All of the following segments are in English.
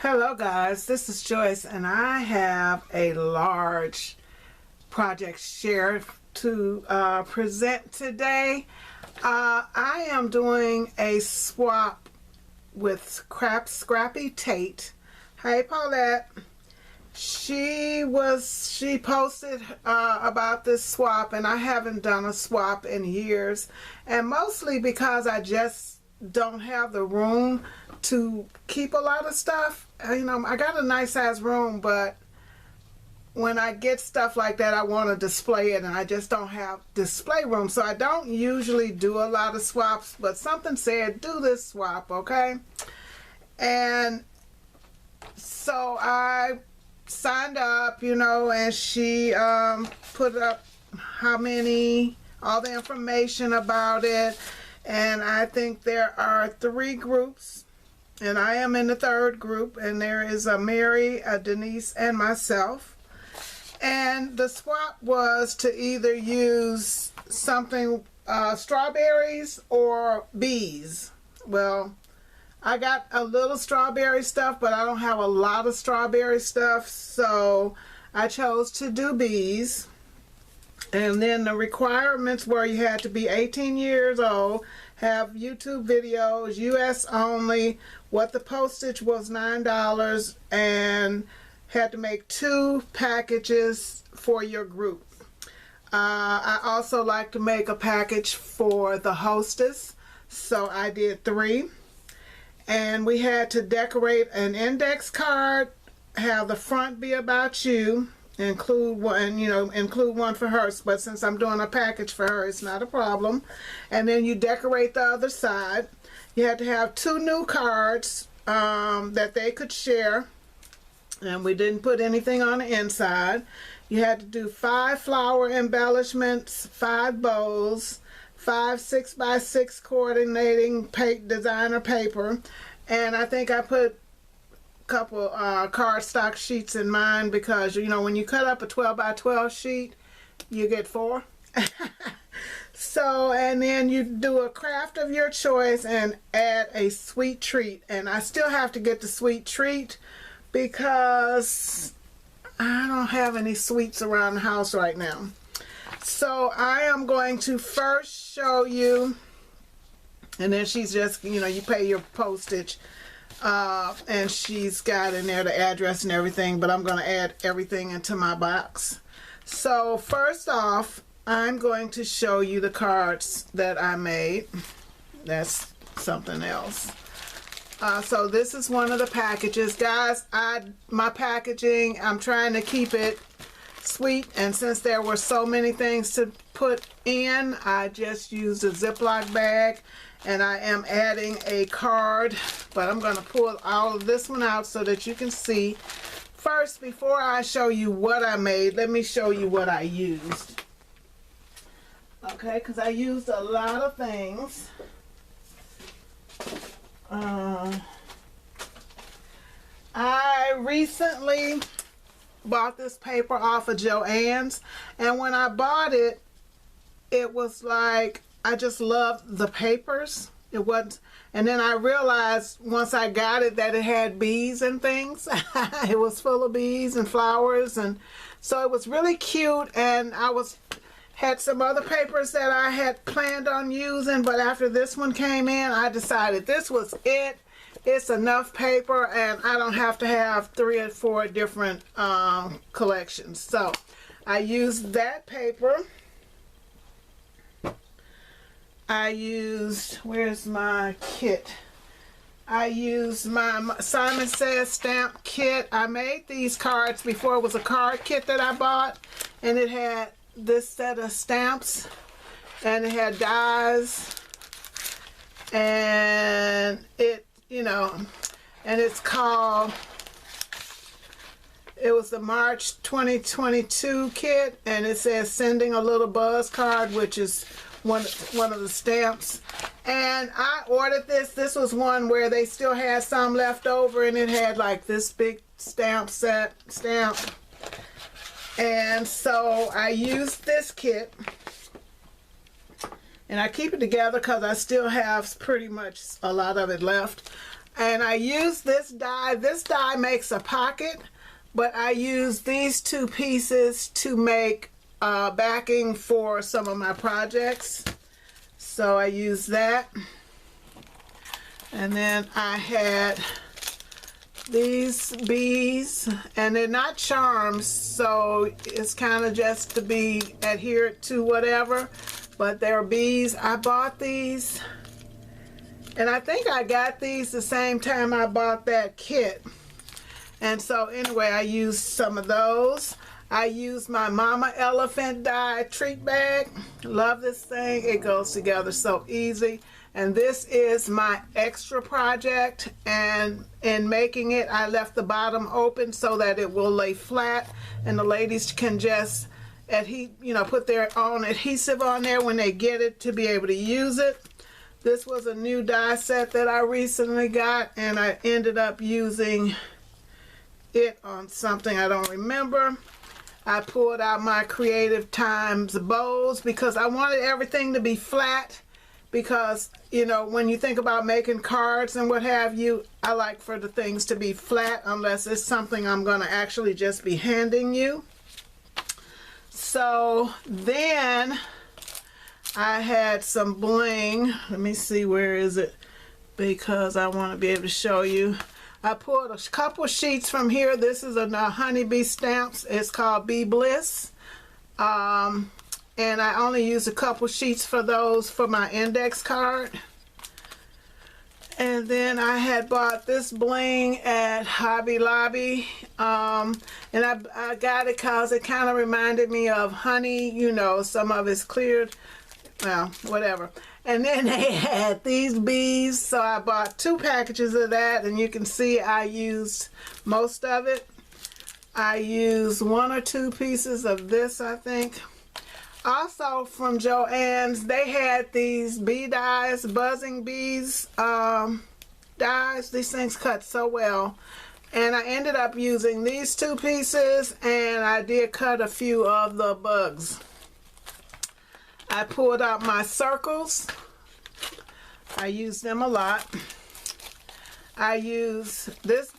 Hello guys, this is Joyce and I have a large project share to present today. I am doing a swap with Scrappy Tate. Hey Paulette. She posted about this swap, and I haven't done a swap in years, and mostly because I just don't have the room to keep a lot of stuff. You know, I got a nice size room, but when I get stuff like that, I want to display it, and I just don't have display room, so I don't usually do a lot of swaps. But something said do this swap, okay? And so I signed up, you know, and she put up all the information about it. And I think there are 3 groups, and I am in the 3rd group, and there is a Mary, a Denise, and myself. And the swap was to either use something, strawberries or bees. Well, I got a little strawberry stuff, but I don't have a lot of strawberry stuff, so I chose to do bees. And then the requirements were you had to be 18 years old, have YouTube videos, US only, what the postage was $9, and had to make 2 packages for your group. I also like to make a package for the hostess, so I did 3. And we had to decorate an index card, have the front be about you, include one for her, but since I'm doing a package for her, it's not a problem. And then you decorate the other side. You had to have 2 new cards that they could share, and we didn't put anything on the inside. You had to do 5 flower embellishments, 5 bows, 5 6x6 coordinating designer paper, and I think I put a couple cardstock sheets in mine because, you know, when you cut up a 12x12 sheet, you get 4. So, and then you do a craft of your choice and add a sweet treat, and I still have to get the sweet treat because I don't have any sweets around the house right now. So I am going to first show you, and then she's just, you know, you pay your postage, and she's got in there the address and everything, but I'm going to add everything into my box. So first off, I'm going to show you the cards that I made. That's something else. So this is one of the packages. Guys, my packaging, I'm trying to keep it sweet, and since there were so many things to put in, I just used a Ziploc bag, and I am adding a card, but I'm going to pull all of this one out so that you can see. First, before I show you what I made, let me show you what I used. Okay, because I used a lot of things. I recently bought this paper off of Joann's, and when I bought it, it was like I just loved the papers. It wasn't, and then I realized once I got it that it had bees and things. It was full of bees and flowers, and so it was really cute. And I had some other papers that I had planned on using, but after this one came in, I decided this was it. It's enough paper, and I don't have to have 3 or 4 different collections. So I used that paper. I used, where's my kit? I used my Simon Says stamp kit. I made these cards before. It was a card kit that I bought, and it had this set of stamps, and it had dies, and it, you know, and it's called, it was the March 2022 kit, and it says sending a little buzz card, which is one of the stamps. And I ordered this. This was one where they still had some left over, and it had like this big stamp. And so I used this kit, and I keep it together because I still have pretty much a lot of it left. And I use this die. This die makes a pocket, but I use these two pieces to make backing for some of my projects. So I use that. And then I had these bees, and they're not charms, so it's kind of just to be adhered to whatever, but they're bees. I bought these, and I think I got these the same time I bought that kit. And so anyway, I used some of those. I used my Mama Elephant die treat bag. Love this thing. It goes together so easy. And this is my extra project, and in making it I left the bottom open so that it will lay flat and the ladies can just put their own adhesive on there when they get it to be able to use it. This was a new die set that I recently got, and I ended up using it on something I don't remember. I pulled out my Creative Times bows because I wanted everything to be flat. Because, you know, when you think about making cards and what have you, I like for the things to be flat unless it's something I'm going to actually just be handing you. So then I had some bling. Let me see, where is it? Because I want to be able to show you. I pulled a couple sheets from here. This is a honeybee stamps. It's called Bee Bliss. And I only used a couple sheets for those for my index card. And then I had bought this bling at Hobby Lobby. And I got it because it kind of reminded me of honey. You know, some of it's cleared. Well, whatever. And then they had these bees. So I bought 2 packages of that. And you can see I used most of it. I used 1 or 2 pieces of this, I think. Also from Joann's, they had these bee dies, buzzing bees dies. These things cut so well. And I ended up using these 2 pieces, and I did cut a few of the bugs. I pulled out my circles. I use them a lot. I use this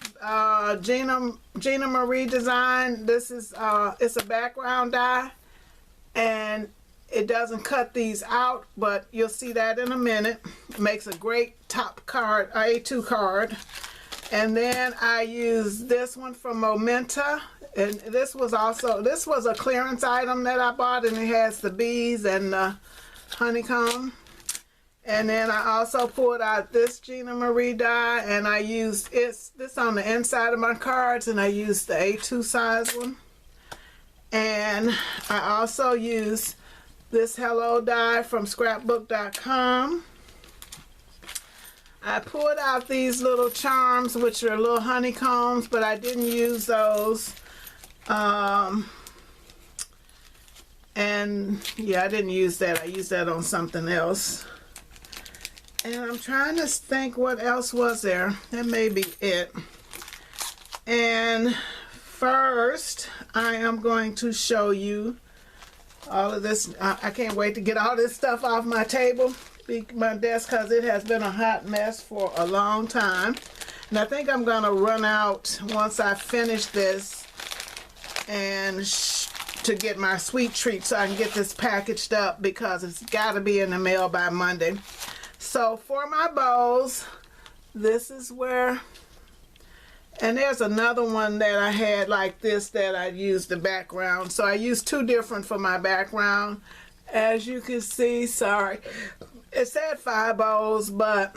Gina Marie design. This is it's a background die. And it doesn't cut these out, but you'll see that in a minute. It makes a great top card, A2 card. And then I use this one from Momenta. And this was a clearance item that I bought, and it has the bees and the honeycomb. And then I also pulled out this Gina Marie die, and I used this on the inside of my cards, and I used the A2 size one. And I also use this Hello die from scrapbook.com. I pulled out these little charms, which are little honeycombs, but I didn't use those. And yeah, I didn't use that. I used that on something else. And I'm trying to think what else was there. That may be it. And first, I am going to show you all of this. I can't wait to get all this stuff off my table, my desk, because it has been a hot mess for a long time. And I think I'm going to run out once I finish this and to get my sweet treat so I can get this packaged up, because it's got to be in the mail by Monday. So for my bows, this is where... And there's another one that I had like this that I used the background. So I used 2 different for my background. As you can see, sorry, it said 5 bows, but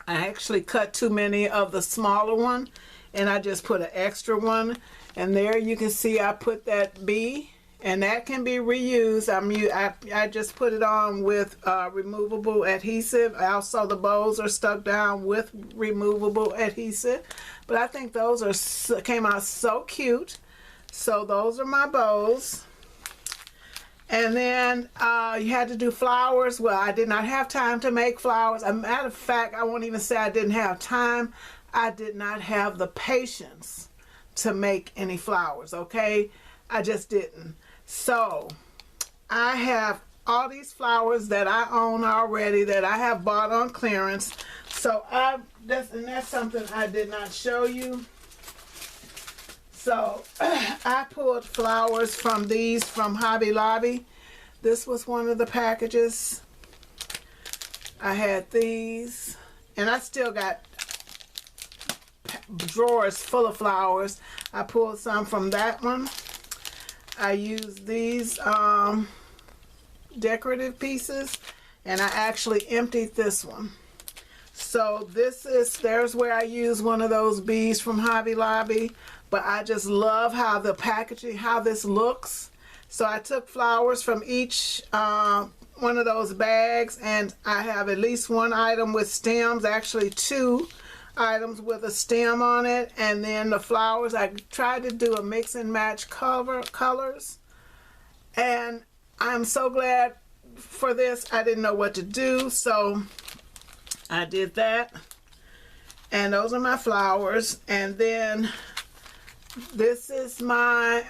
I actually cut too many of the smaller one, and I just put an extra one. And there you can see I put that bee, and that can be reused. I just put it on with removable adhesive. Also, the bows are stuck down with removable adhesive. But I think those came out so cute. So those are my bows. And then you had to do flowers. Well, I did not have time to make flowers. As a matter of fact, I won't even say I didn't have time. I did not have the patience to make any flowers, okay? I just didn't. So I have all these flowers that I own already that I have bought on clearance. So that's something I did not show you. So I pulled flowers from these from Hobby Lobby. This was one of the packages. I had these, and I still got drawers full of flowers. I pulled some from that one. I used these decorative pieces, and I actually emptied this one. So there's where I use one of those bees from Hobby Lobby, but I just love how the packaging, how this looks. So I took flowers from each one of those bags, and I have at least one item with stems, actually 2 items with a stem on it, and then the flowers, I tried to do a mix and match colors, and I'm so glad for this. I didn't know what to do, so I did that, and those are my flowers. And then this is my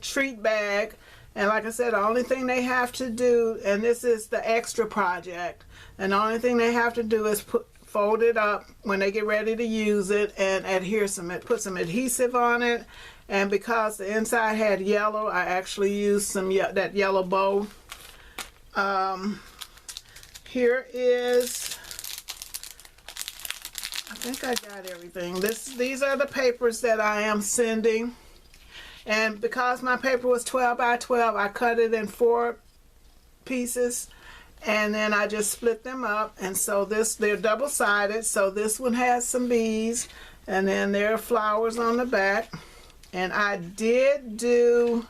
treat bag, and like I said, the only thing they have to do, and this is the extra project, and the only thing they have to do is fold it up when they get ready to use it and put some adhesive on it. And because the inside had yellow, I actually used that yellow bow. Here is, I think I got everything. These are the papers that I am sending. And because my paper was 12 by 12, I cut it in 4 pieces. And then I just split them up. And so they're double-sided. So this one has some bees. And then there are flowers on the back. And I did do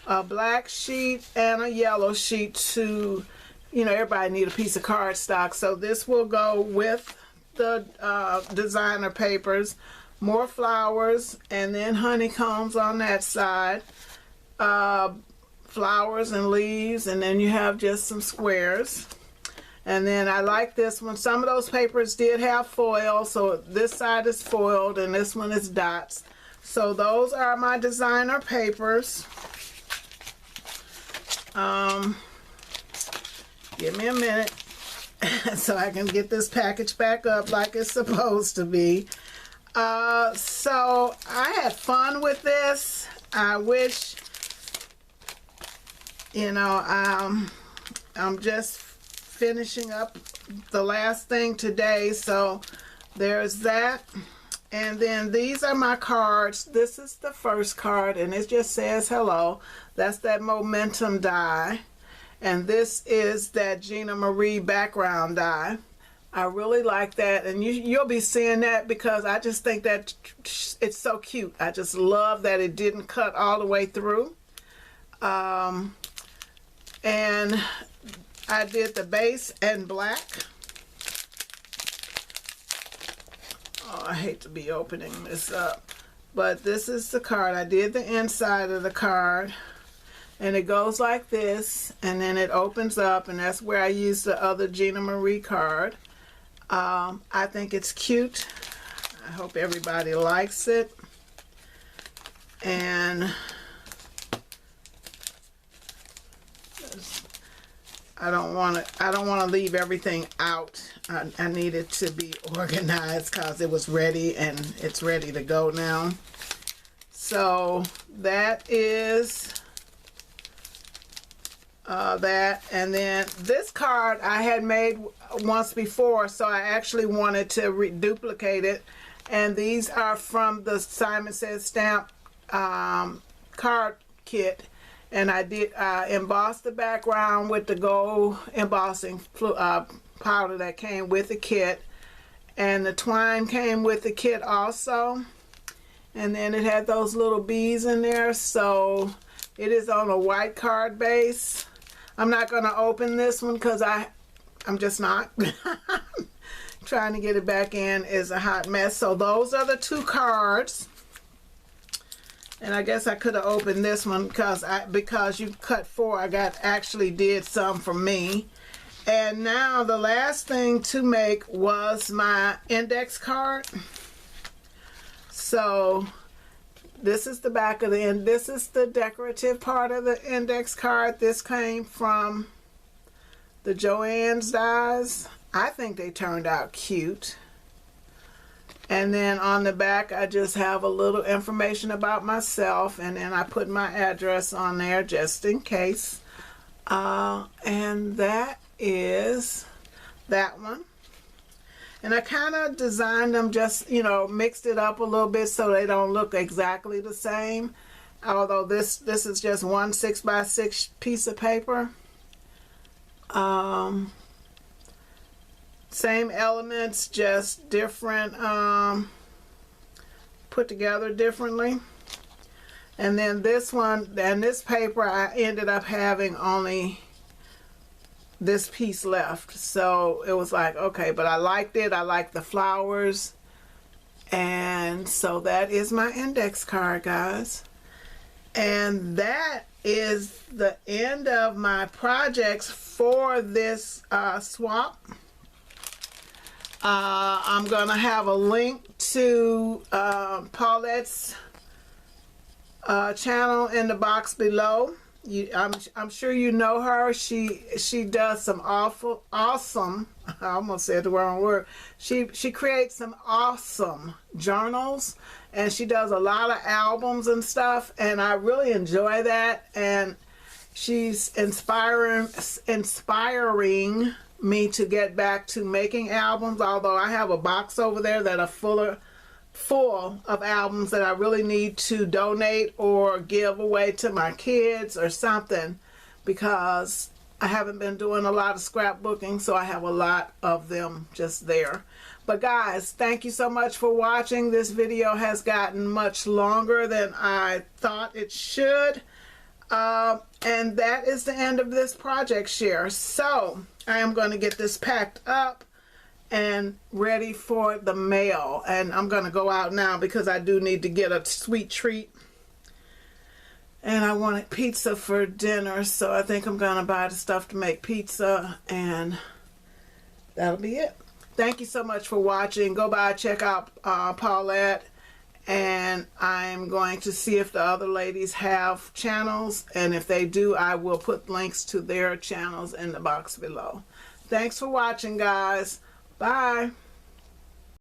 a black sheet and a yellow sheet to, everybody need a piece of cardstock. So this will go with the designer papers. More flowers, and then honeycombs on that side. Flowers and leaves, and then you have just some squares. And then I like this one. Some of those papers did have foil, so this side is foiled and this one is dots. So those are my designer papers. Give me a minute so I can get this package back up like it's supposed to be. So I had fun with this. I wish, I'm just finishing up the last thing today. So there's that. And then these are my cards. This is the first card, and it just says hello. That's that momentum die. And this is that Gina Marie background die. I really like that, and you'll be seeing that because I just think that it's so cute. I just love that it didn't cut all the way through. And I did the base in black. Oh, I hate to be opening this up, but this is the card. I did the inside of the card, and it goes like this, and then it opens up, and that's where I used the other Gina Marie card. I think it's cute. I hope everybody likes it. And I don't want to leave everything out. I need it to be organized because it was ready and it's ready to go now. So that is that. And then this card I had made once before, so I actually wanted to duplicate it. And these are from the Simon Says Stamp card kit. And I did emboss the background with the gold embossing powder that came with the kit. And the twine came with the kit also. And then it had those little bees in there. So it is on a white card base. I'm not going to open this one because I'm just not. Trying to get it back in is a hot mess. So those are the 2 cards. And I guess I could have opened this one because you cut 4. I actually did some for me. And now the last thing to make was my index card. So this is the back of the end. This is the decorative part of the index card. This came from the Joann's dies. I think they turned out cute. And then on the back, I just have a little information about myself, and then I put my address on there just in case. And that is that one. And I kind of designed them, just, you know, mixed it up a little bit so they don't look exactly the same. Although this is just one 6x6 piece of paper. Same elements, just different, put together differently. And then this one, and this paper, I ended up having only this piece left. So it was like, okay, but I liked it. I liked the flowers. And so that is my index card, guys. And that is the end of my projects for this swap. I'm going to have a link to Paulette's channel in the box below. I'm sure you know her. She does some awesome, I almost said the wrong word. She creates some awesome journals, and she does a lot of albums and stuff, and I really enjoy that. And she's inspiring me to get back to making albums, although I have a box over there that are full of albums that I really need to donate or give away to my kids or something, because I haven't been doing a lot of scrapbooking, so I have a lot of them just there. But guys, thank you so much for watching. This video has gotten much longer than I thought it should. And that is the end of this project share. So I am going to get this packed up and ready for the mail. And I'm going to go out now because I do need to get a sweet treat. And I wanted pizza for dinner, so I think I'm going to buy the stuff to make pizza, and that'll be it. Thank you so much for watching. Go by, check out Paulette. And I'm going to see if the other ladies have channels, and if they do, I will put links to their channels in the box below. Thanks for watching, guys. Bye.